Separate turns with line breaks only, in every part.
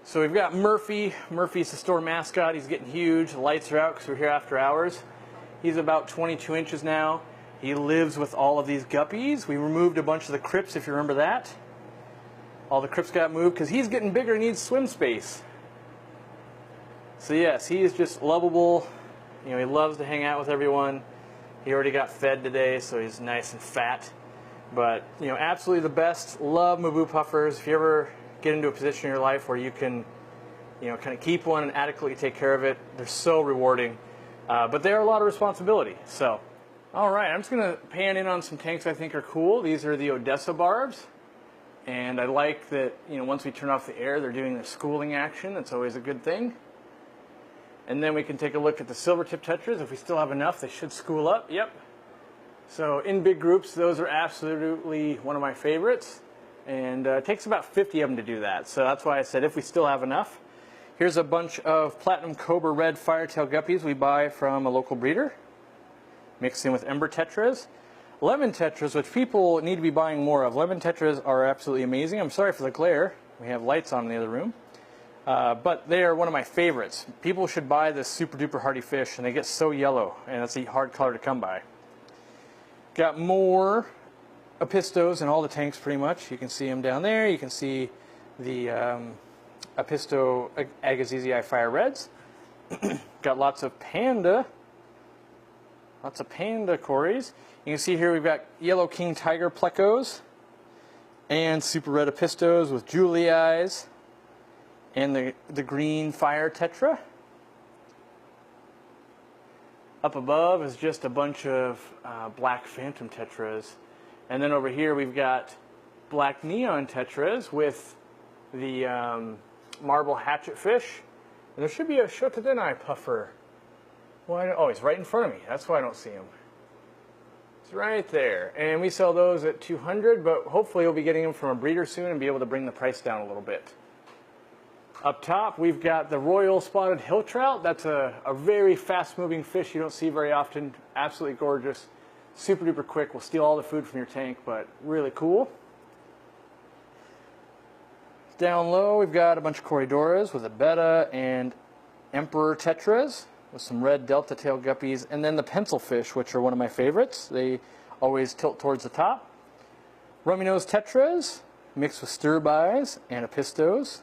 So we've got Murphy. Murphy's the store mascot. He's getting huge. The lights are out because we're here after hours. He's about 22 inches now. He lives with all of these guppies. We removed a bunch of the crypts, if you remember that. All the crypts got moved because he's getting bigger and needs swim space. So yes, he is just lovable. You know, he loves to hang out with everyone. He already got fed today, so he's nice and fat. But, you know, absolutely the best. Love Maboo puffers. If you ever get into a position in your life where you can, you know, kind of keep one and adequately take care of it, they're so rewarding. But they are a lot of responsibility. So, all right, I'm just going to pan in on some tanks I think are cool. These are the Odessa barbs. And I like that, you know, once we turn off the air, they're doing their schooling action. That's always a good thing. And then we can take a look at the silver tip tetras. If we still have enough, they should school up. Yep. So in big groups, those are absolutely one of my favorites. And it takes about 50 of them to do that. So that's why I said if we still have enough. Here's a bunch of Platinum Cobra Red Firetail Guppies we buy from a local breeder. Mixed in with Ember Tetras. Lemon Tetras, which people need to be buying more of. Lemon Tetras are absolutely amazing. I'm sorry for the glare. We have lights on in the other room. But they are one of my favorites. People should buy this super duper hardy fish, and they get so yellow, and it's a hard color to come by. Got more Apistos in all the tanks pretty much. You can see them down there. You can see the Apisto Agassizii Fire Reds. Got lots of panda Cories. You can see here we've got Yellow King Tiger Plecos and Super Red Apistos with Julie eyes. And the green fire tetra. Up above is just a bunch of black phantom tetras. And then over here we've got black neon tetras with the marble hatchet fish. And there should be a Shotodenai puffer. Oh, he's right in front of me. That's why I don't see him. It's right there. And we sell those at $200, but hopefully we'll be getting them from a breeder soon and be able to bring the price down a little bit. Up top, we've got the Royal Spotted Hill Trout. That's a very fast-moving fish you don't see very often. Absolutely gorgeous. Super duper quick. Will steal all the food from your tank, but really cool. Down low, we've got a bunch of Corridoras with a Betta and Emperor Tetras with some red Delta Tail Guppies. And then the pencil fish, which are one of my favorites. They always tilt towards the top. Rummy Nose Tetras mixed with Stirbuys and Apistos.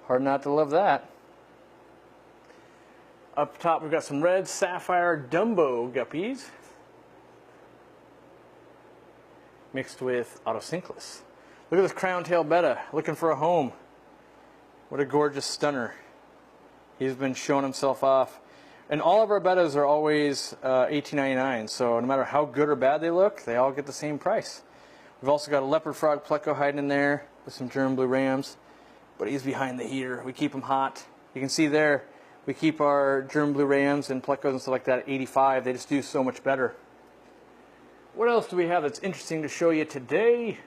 Hard not to love that. Up top, we've got some red sapphire Dumbo guppies mixed with Autosynclus. Look at this crown tail betta looking for a home. What a gorgeous stunner. He's been showing himself off. And all of our bettas are always $18.99, so no matter how good or bad they look, they all get the same price. We've also got a leopard frog pleco hiding in there with some German blue rams. But he's behind the heater. We keep him hot. You can see there, we keep our German blue rams and plecos and stuff like that at 85. They just do so much better. What else do we have that's interesting to show you today?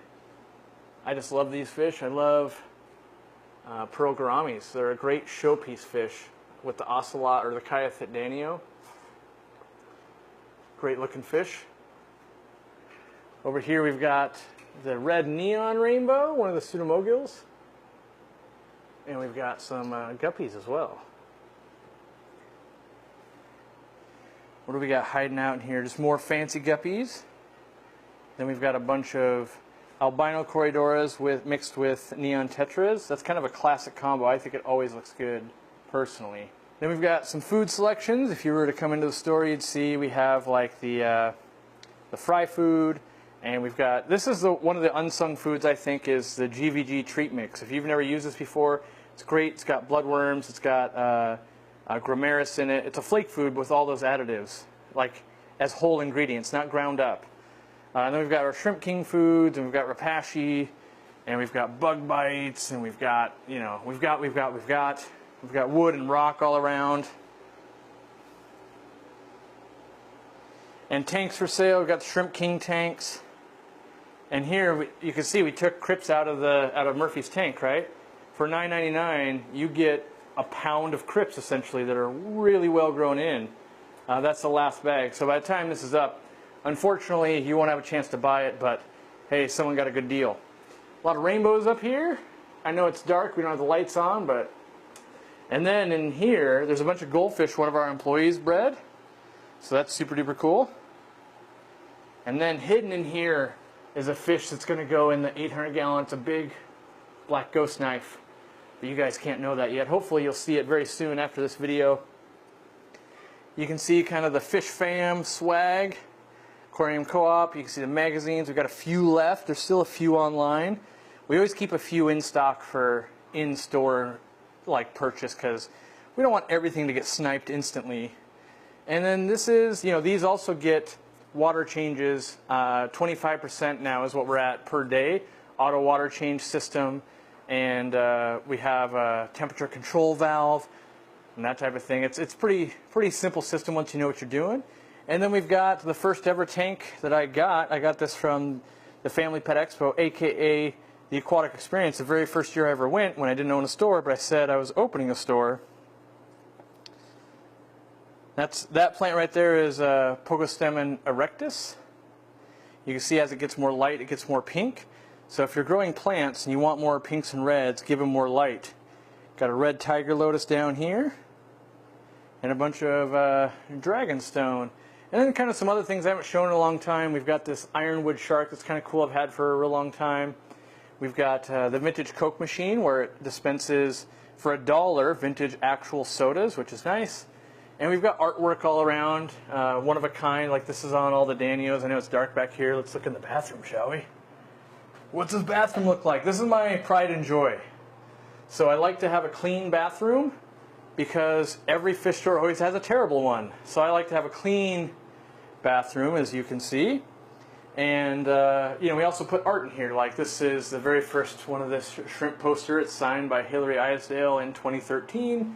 I just love these fish. I love pearl gouramis. They're a great showpiece fish with the ocelot or the Kyathit danio. Great looking fish. Over here we've got the red neon rainbow, one of the Pseudomogils. And we've got some guppies as well. What do we got hiding out in here? Just more fancy guppies. Then we've got a bunch of albino Corridoras mixed with neon tetras. That's kind of a classic combo. I think it always looks good, personally. Then we've got some food selections. If you were to come into the store, you'd see we have like the fry food. And we've got, this is one of the unsung foods I think is the GVG treat mix. If you've never used this before, it's great. It's got bloodworms. It's got gramaris in it. It's a flake food with all those additives, like as whole ingredients, not ground up. And then we've got our Shrimp King foods, and we've got rapashi, and we've got bug bites, and we've got, you know, we've got wood and rock all around. And tanks for sale. We've got the Shrimp King tanks. And here you can see we took crypts out of Murphy's tank, right? For $9.99, you get a pound of crypts essentially that are really well grown in. That's the last bag. So by the time this is up, unfortunately, you won't have a chance to buy it, but hey, someone got a good deal. A lot of rainbows up here. I know it's dark, we don't have the lights on, but... And then in here, there's a bunch of goldfish one of our employees bred. So that's super duper cool. And then hidden in here is a fish that's going to go in the 800 gallon. It's a big black ghost knife. But you guys can't know that yet. Hopefully you'll see it very soon after this video. You can see kind of the Fish Fam swag, Aquarium Co-op. You can see the magazines. We've got a few left. There's still a few online. We always keep a few in stock for in-store like purchase because we don't want everything to get sniped instantly. And then this is, you know, these also get water changes. 25% now is what we're at per day. Auto water change system. And we have a temperature control valve and that type of thing. It's pretty simple system once you know what you're doing. And then we've got the first ever tank that I got. I got this from the Family Pet Expo, aka the Aquatic Experience, the very first year I ever went when I didn't own a store, but I said I was opening a store. That plant right there is Pogostemon erectus. You can see as it gets more light, it gets more pink. So if you're growing plants and you want more pinks and reds, give them more light. Got a red tiger lotus down here, and a bunch of dragonstone. And then kind of some other things I haven't shown in a long time. We've got this ironwood shark that's kind of cool, I've had for a real long time. We've got the vintage Coke machine where it dispenses for $1 vintage actual sodas, which is nice. And we've got artwork all around, one of a kind, like this is on all the Danios. I know it's dark back here. Let's look in the bathroom, shall we? What's this bathroom look like? This is my pride and joy. So I like to have a clean bathroom because every fish store always has a terrible one. So I like to have a clean bathroom, as you can see. And you know, we also put art in here. Like this is the very first one of this shrimp poster. It's signed by Hillary Isdale in 2013,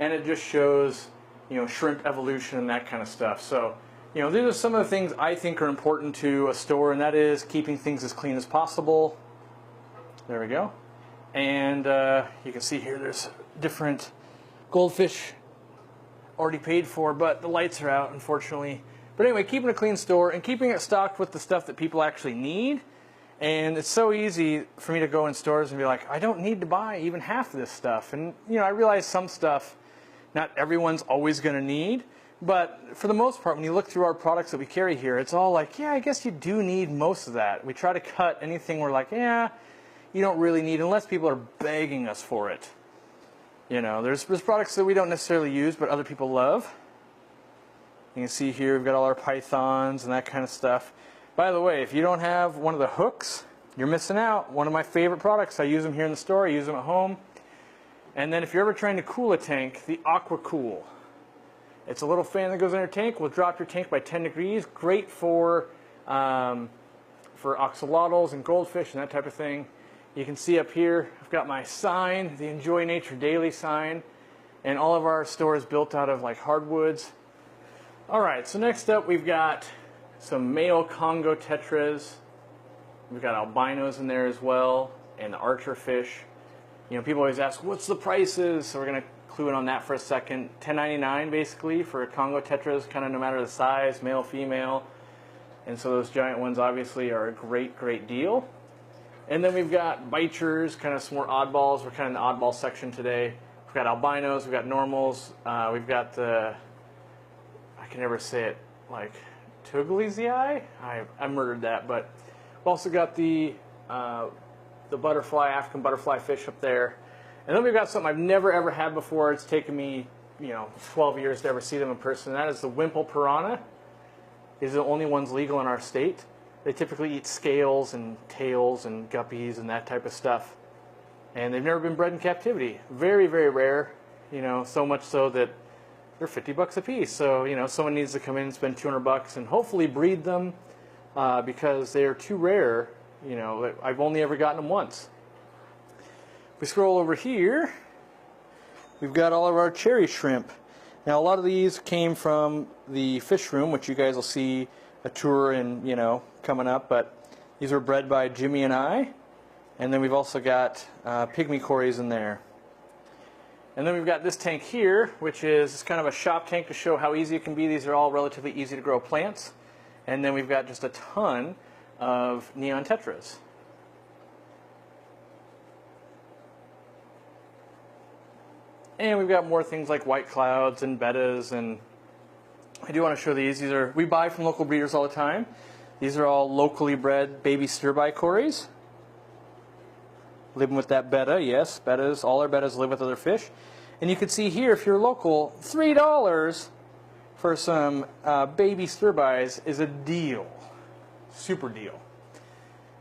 and it just shows, you know, shrimp evolution and that kind of stuff. So, you know, these are some of the things I think are important to a store, and that is keeping things as clean as possible. There we go. And you can see here there's different goldfish already paid for, but the lights are out, unfortunately. But anyway, keeping a clean store and keeping it stocked with the stuff that people actually need. And it's so easy for me to go in stores and be like, I don't need to buy even half of this stuff. And, you know, I realize some stuff not everyone's always going to need. But for the most part, when you look through our products that we carry here, it's all like, yeah, I guess you do need most of that. We try to cut anything we're like, yeah, you don't really need, unless people are begging us for it. You know, there's products that we don't necessarily use, but other people love. You can see here we've got all our pythons and that kind of stuff. By the way, if you don't have one of the hooks, you're missing out. One of my favorite products. I use them here in the store. I use them at home. And then if you're ever trying to cool a tank, the Aqua Cool. It's a little fan that goes in your tank. Will drop your tank by 10 degrees. Great for axolotls and goldfish and that type of thing. You can see up here, I've got my sign, the Enjoy Nature Daily sign. And all of our store is built out of like hardwoods. All right, so next up we've got some male Congo tetras. We've got albinos in there as well, and the archer fish. You know, people always ask, what's the prices? So we're going to clue in on that for a second. $10.99 basically for Congo tetras, kind of no matter the size, male, female. And so those giant ones obviously are a great, great deal. And then we've got bichers, kind of some more oddballs. We're kind of in the oddball section today. We've got albinos, we've got normals, we've got the, I can never say it, like Tuglizii? I murdered that, but we've also got the butterfly, African butterfly fish up there. And then we've got something I've never ever had before. It's taken me, 12 years to ever see them in person. That is the Wimple piranha. These are the only ones legal in our state. They typically eat scales and tails and guppies and that type of stuff. And they've never been bred in captivity. Very, very rare, so much so that they're $50 a piece. So, someone needs to come in and spend $200 and hopefully breed them because they are too rare. I've only ever gotten them once. If we scroll over here, we've got all of our cherry shrimp. Now, a lot of these came from the fish room, which you guys will see a tour in, coming up. But these were bred by Jimmy and I. And then we've also got pygmy cories in there. And then we've got this tank here, which is kind of a shop tank to show how easy it can be. These are all relatively easy to grow plants. And then we've got just a ton of neon tetras. And we've got more things like white clouds and bettas, and I do want to show these. These are, we buy from local breeders all the time. These are all locally bred baby stir-by cories. Living with that betta, yes, bettas, all our bettas live with other fish. And you can see here, if you're local, $3 for some baby stir-bys is a deal. Super deal.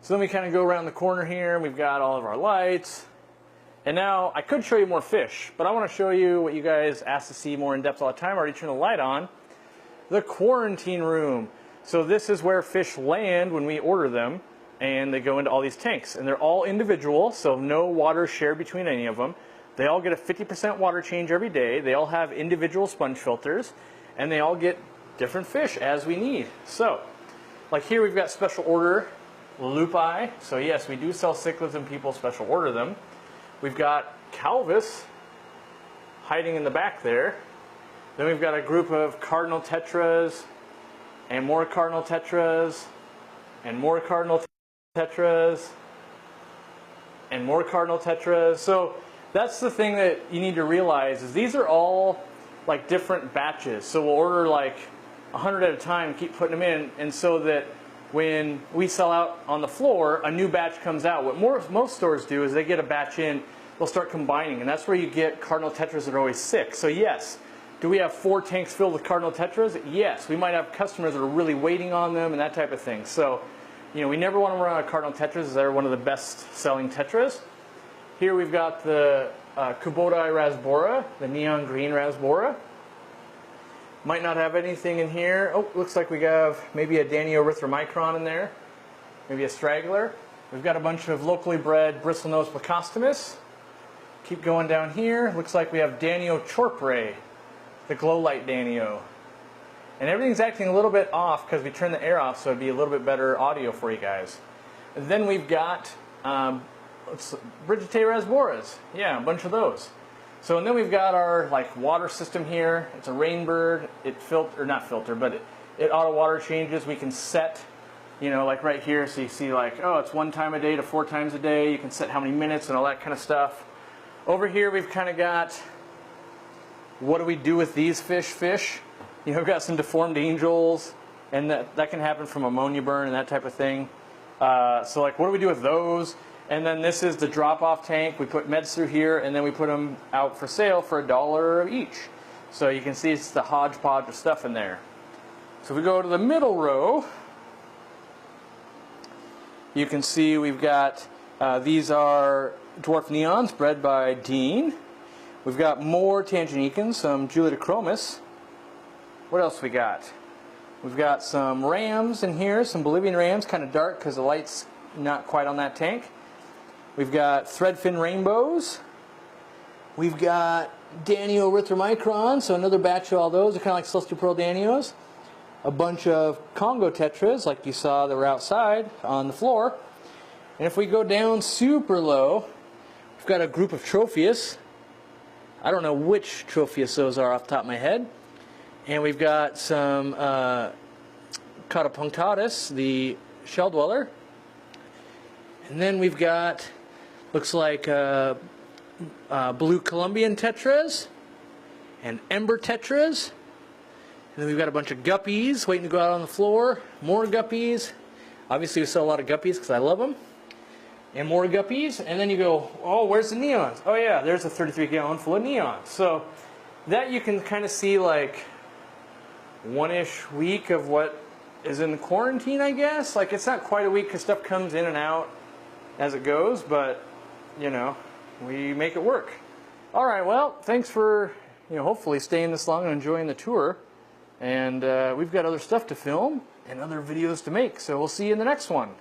So then we kind of go around the corner here, and we've got all of our lights. And now, I could show you more fish, but I want to show you what you guys ask to see more in depth all the time. I already turned the light on. The quarantine room. So this is where fish land when we order them, and they go into all these tanks. And they're all individual, so no water shared between any of them. They all get a 50% water change every day. They all have individual sponge filters, and they all get different fish as we need. So, like here we've got special order lupi. So yes, we do sell cichlids and people special order them. We've got calvus hiding in the back there. Then we've got a group of cardinal tetras, and more cardinal tetras, and more cardinal tetras, and more cardinal tetras. So that's the thing that you need to realize, is these are all like different batches. So we'll order like 100 at a time, keep putting them in, and so that when we sell out on the floor, a new batch comes out. What most stores do is they get a batch in, they'll start combining, and that's where you get cardinal tetras that are always sick. So yes, do we have 4 tanks filled with cardinal tetras? Yes. We might have customers that are really waiting on them and that type of thing. So, you know, we never want to run out of cardinal tetras, as they're one of the best selling tetras. Here we've got the Kubota rasbora, the neon green rasbora. Might not have anything in here. Oh, looks like we have maybe a Danio in there. Maybe a straggler. We've got a bunch of locally bred bristlenose plecostomus. Keep going down here. Looks like we have Danio chorpre, the glow light Danio. And everything's acting a little bit off because we turned the air off, so it'd be a little bit better audio for you guys. And then we've got Brigitae rasboras. Yeah, a bunch of those. So, and then we've got our like water system here. It's a Rainbird. It it auto water changes. We can set, you know, like right here. So you see like, oh, it's 1 time a day to 4 times a day. You can set how many minutes and all that kind of stuff. Over here we've kind of got, what do we do with these fish? You know, we've got some deformed angels, and that can happen from ammonia burn and that type of thing. So like, what do we do with those? And then this is the drop-off tank. We put meds through here, and then we put them out for sale for $1 each. So you can see it's the hodgepodge of stuff in there. So if we go to the middle row, you can see we've got, these are dwarf neons bred by Dean. We've got more tangenticans, some Juliochromis. What else we got? We've got some rams in here, some Bolivian rams, kind of dark because the light's not quite on that tank. We've got threadfin rainbows. We've got Danio erythromicron, so another batch of all those. They're kind of like celestial pearl Danios. A bunch of Congo tetras, like you saw that were outside on the floor. And if we go down super low, we've got a group of Tropheus. I don't know which Tropheus those are off the top of my head. And we've got some Catapunctatus, the shell dweller. And then we've got, looks like blue Colombian tetras and ember tetras. And then we've got a bunch of guppies waiting to go out on the floor. More guppies. Obviously we sell a lot of guppies because I love them. And more guppies. And then you go, oh, where's the neons? Oh yeah, there's a 33-gallon full of neons. So that you can kind of see like 1-ish week of what is in the quarantine, I guess. Like, it's not quite a week because stuff comes in and out as it goes, but you know, we make it work. All right, well, thanks for, you know, hopefully staying this long and enjoying the tour. And we've got other stuff to film and other videos to make, so we'll see you in the next one.